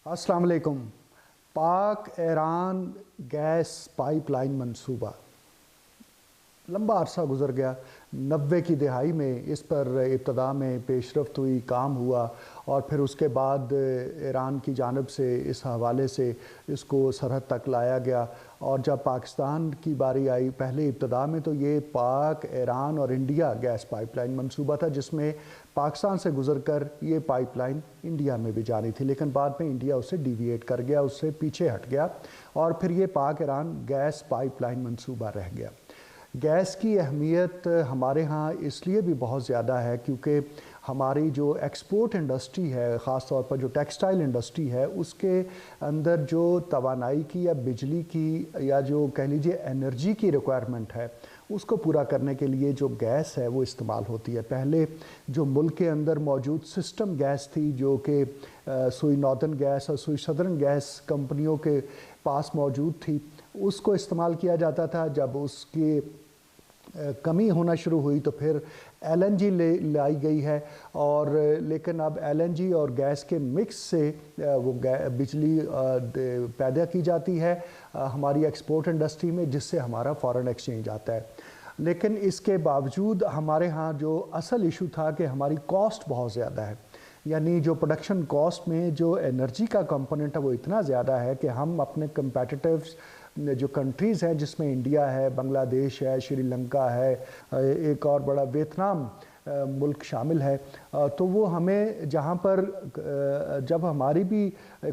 अस्सलाम वालेकुम। पाक ईरान गैस पाइपलाइन मंसूबा लंबा अरसा गुजर गया। 90 की दिहाई में इस पर इब्तदा में पेशरफ्त हुई, काम हुआ और फिर उसके बाद ईरान की जानिब से इस हवाले से इसको सरहद तक लाया गया। और जब पाकिस्तान की बारी आई, पहले इब्तदा में तो ये पाक, ईरान और इंडिया गैस पाइपलाइन मंसूबा था, जिसमें पाकिस्तान से गुजर कर ये पाइपलाइन इंडिया में भी जानी थी, लेकिन बाद में इंडिया उससे डिविएट कर गया, उससे पीछे हट गया और फिर ये पाक ईरान गैस पाइपलाइन मंसूबा रह गया। गैस की अहमियत हमारे यहाँ इसलिए भी बहुत ज़्यादा है क्योंकि हमारी जो एक्सपोर्ट इंडस्ट्री है, ख़ास तौर पर जो टेक्सटाइल इंडस्ट्री है, उसके अंदर जो तवानाई की या बिजली की या जो कह लीजिए एनर्जी की रिक्वायरमेंट है, उसको पूरा करने के लिए जो गैस है वो इस्तेमाल होती है। पहले जो मुल्क के अंदर मौजूद सिस्टम गैस थी, जो कि सुई नॉर्दर्न गैस और सुई सदर्न गैस कंपनियों के पास मौजूद थी, उसको इस्तेमाल किया जाता था। जब उसकी कमी होना शुरू हुई तो फिर एलएनजी लाई गई है, और लेकिन अब एलएनजी और गैस के मिक्स से वो बिजली पैदा की जाती है हमारी एक्सपोर्ट इंडस्ट्री में, जिससे हमारा फॉरेन एक्सचेंज आता है। लेकिन इसके बावजूद हमारे यहाँ जो असल इशू था कि हमारी कॉस्ट बहुत ज़्यादा है, यानी जो प्रोडक्शन कॉस्ट में जो एनर्जी का कंपोनेंट है वो इतना ज़्यादा है कि हम अपने कंपेटिटिव्स जो कंट्रीज़ हैं, जिसमें इंडिया है, बांग्लादेश है, श्रीलंका है, एक और बड़ा वियतनाम मुल्क शामिल है, तो वो हमें जहाँ पर जब हमारी भी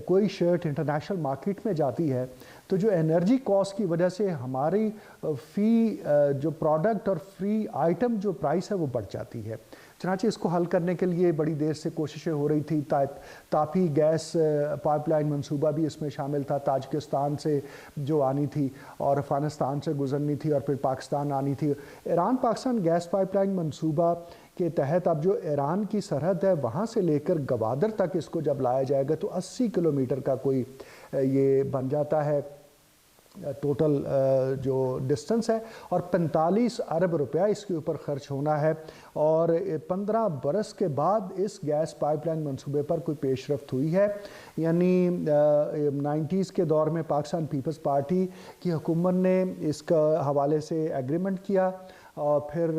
कोई शर्ट इंटरनेशनल मार्केट में जाती है तो जो एनर्जी कॉस्ट की वजह से हमारी फ़ी जो प्रोडक्ट और फ्री आइटम जो प्राइस है वो बढ़ जाती है। चनाचे इसको हल करने के लिए बड़ी देर से कोशिशें हो रही थी। तापी गैस पाइपलाइन मंसूबा भी इसमें शामिल था, ताजिकिस्तान से जो आनी थी और अफ़गानिस्तान से गुजरनी थी और फिर पाकिस्तान आनी थी। ईरान पाकिस्तान गैस पाइपलाइन मंसूबा के तहत अब जो ईरान की सरहद है वहाँ से लेकर गवादर तक इसको जब लाया जाएगा तो 80 किलोमीटर का कोई ये बन जाता है टोटल जो डिस्टेंस है, और 45 अरब रुपया इसके ऊपर ख़र्च होना है। और 15 बरस के बाद इस गैस पाइपलाइन मंसूबे पर कोई पेशरफ्त हुई है, यानी 90s के दौर में पाकिस्तान पीपल्स पार्टी की हुकूमत ने इसका हवाले से एग्रीमेंट किया और फिर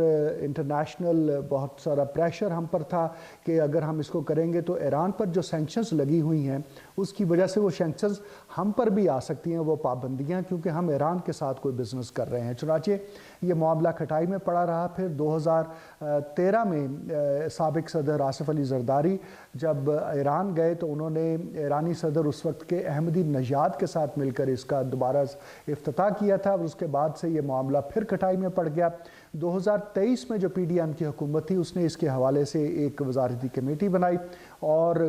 इंटरनेशनल बहुत सारा प्रेशर हम पर था कि अगर हम इसको करेंगे तो ईरान पर जो सैंक्शंस लगी हुई हैं उसकी वजह से वो सैंक्शंस हम पर भी आ सकती हैं, वो पाबंदियां, क्योंकि हम ईरान के साथ कोई बिज़नेस कर रहे हैं। चुनाचे ये मामला खटाई में पड़ा रहा। फिर 2013 में साबिक सदर आसिफ अली जरदारी जब ईरान गए तो उन्होंने ईरानी सदर उस वक्त के अहमदी नजाद के साथ मिलकर इसका दोबारा इफ्तिताह किया था। उसके बाद से ये मामला फिर खटाई में पड़ गया। 2023 में जो पीडीएम की हुकूमत थी उसने इसके हवाले से एक वजारती कमेटी बनाई और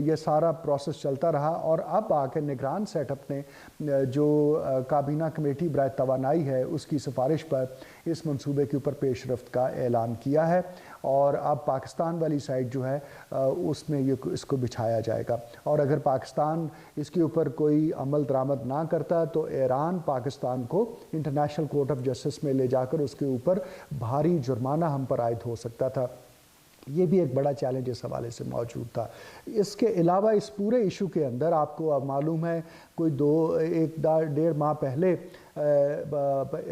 ये सारा प्रोसेस चलता रहा, और अब आके निगरान सेटअप ने जो काबीना कमेटी बराए तवानाई है उसकी सिफारिश पर इस मंसूबे के ऊपर पेशरफ्त का ऐलान किया है, और अब पाकिस्तान वाली साइड जो है उसमें ये इसको बिछाया जाएगा। और अगर पाकिस्तान इसके ऊपर कोई अमल दरामद ना करता तो ईरान पाकिस्तान को इंटरनेशनल कोर्ट ऑफ जस्टिस में ले जाकर उसके ऊपर भारी जुर्माना हम पर आयद हो सकता था। ये भी एक बड़ा चैलेंज इस हवाले से मौजूद था। इसके अलावा इस पूरे इशू के अंदर आपको अब मालूम है कोई 1.5 माह पहले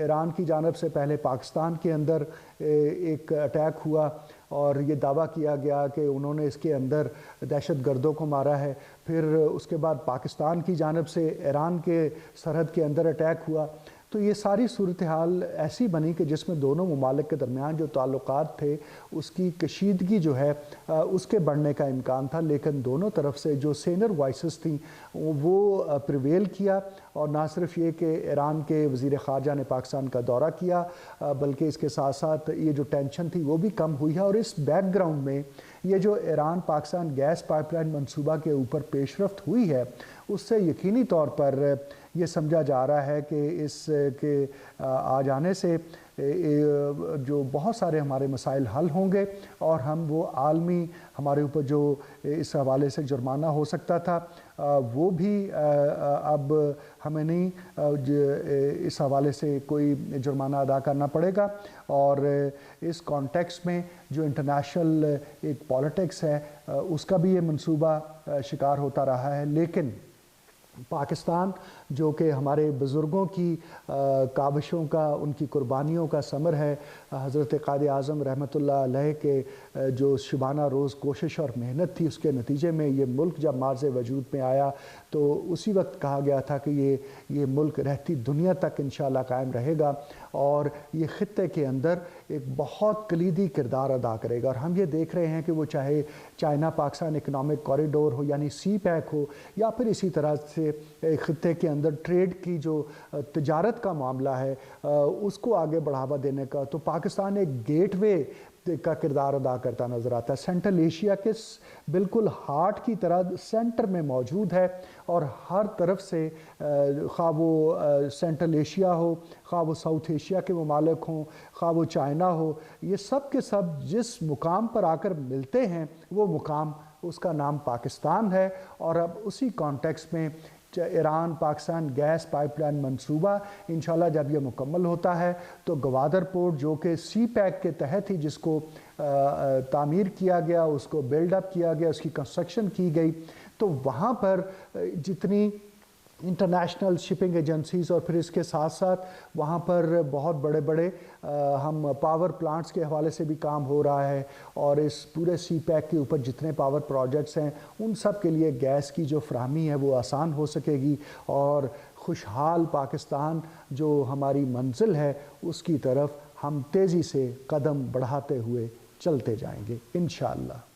ईरान की जानब से पहले पाकिस्तान के अंदर एक अटैक हुआ और ये दावा किया गया कि उन्होंने इसके अंदर दहशत गर्दों को मारा है। फिर उसके बाद पाकिस्तान की जानब से ईरान के सरहद के अंदर अटैक हुआ। तो ये सारी सूरत हाल ऐसी बनी कि जिसमें दोनों ममालिक के दरमियान जो ताल्लुकात थे उसकी कशीदगी जो है उसके बढ़ने का इम्कान था, लेकिन दोनों तरफ से जो सीनियर वॉइसेस थी वो प्रिवेल किया। और ना सिर्फ ये कि ईरान के वज़ीर ख़ारजा ने पाकिस्तान का दौरा किया, बल्कि इसके साथ साथ ये जो टेंशन थी वो भी कम हुई है। और इस बैकग्राउंड में ये जो ईरान पाकिस्तान गैस पाइपलाइन मंसूबा के ऊपर पेशरफ्त हुई है उससे यकीनी तौर पर ये समझा जा रहा है कि इसके आ जाने से جو بہت سارے ہمارے مسائل حل ہوں گے، اور ہم وہ عالمی ہمارے اوپر جو اس حوالے سے جرمانہ ہو سکتا تھا وہ بھی اب ہمیں نہیں اس حوالے سے کوئی جرمانہ ادا کرنا پڑے گا۔ اور اس کانٹیکس میں جو انٹرنیشنل ایک پالیٹکس ہے اس کا بھی یہ منصوبہ شکار ہوتا رہا ہے، لیکن پاکستان جو کہ ہمارے بزرگوں کی کاوشوں کا، ان کی قربانیوں کا ثمر ہے، حضرت قائد اعظم رحمۃ اللہ علیہ کے جو شبانہ روز کوشش اور محنت تھی، اس کے نتیجے میں یہ ملک جب مارز وجود میں آیا تو اسی وقت کہا گیا تھا کہ یہ ملک رہتی دنیا تک انشاءاللہ قائم رہے گا، اور یہ خطے کے اندر ایک بہت کلیدی کردار ادا کرے گا۔ اور ہم یہ دیکھ رہے ہیں کہ وہ چاہے چائنا پاکستان اکنامک کوریڈور ہو، یعنی سی پیک ہو، یا پھر اسی طرح سے خطے کے اندر ٹریڈ کی جو تجارت کا معاملہ ہے اس کو آگے بڑھاوا دینے کا، تو پاکستان ایک گیٹ وے کا کردار ادا کرتا نظر آتا ہے۔ سینٹرل ایشیا کے بالکل ہارٹ کی طرح سینٹر میں موجود ہے، اور ہر طرف سے خواہ وہ سینٹرل ایشیا ہو، خواہ وہ ساؤتھ ایشیا کے ممالک ہوں، خواہ وہ چائنا ہو، یہ سب کے سب جس مقام پر آ کر ملتے ہیں وہ مقام، اس کا نام پاکستان ہے۔ اور اب اسی کانٹیکس میں Iran Pakistan gas pipeline منصوبہ انشاءاللہ جب یہ مکمل ہوتا ہے تو گوادر پورٹ جو کہ سی پیک کے تحت ہی جس کو تعمیر کیا گیا، اس کو بلڈ اپ کیا گیا، اس کی کنسٹرکشن کی گئی، تو وہاں پر جتنی انٹرنیشنل شپنگ ایجنسیز اور پھر اس کے ساتھ ساتھ وہاں پر بہت بڑے بڑے ہم پاور پلانٹس کے حوالے سے بھی کام ہو رہا ہے، اور اس پورے سی پیک کے اوپر جتنے پاور پروجیکٹس ہیں ان سب کے لیے گیس کی جو فراہمی ہے وہ آسان ہو سکے گی، اور خوشحال پاکستان جو ہماری منزل ہے اس کی طرف ہم تیزی سے قدم بڑھاتے ہوئے چلتے جائیں گے انشاءاللہ۔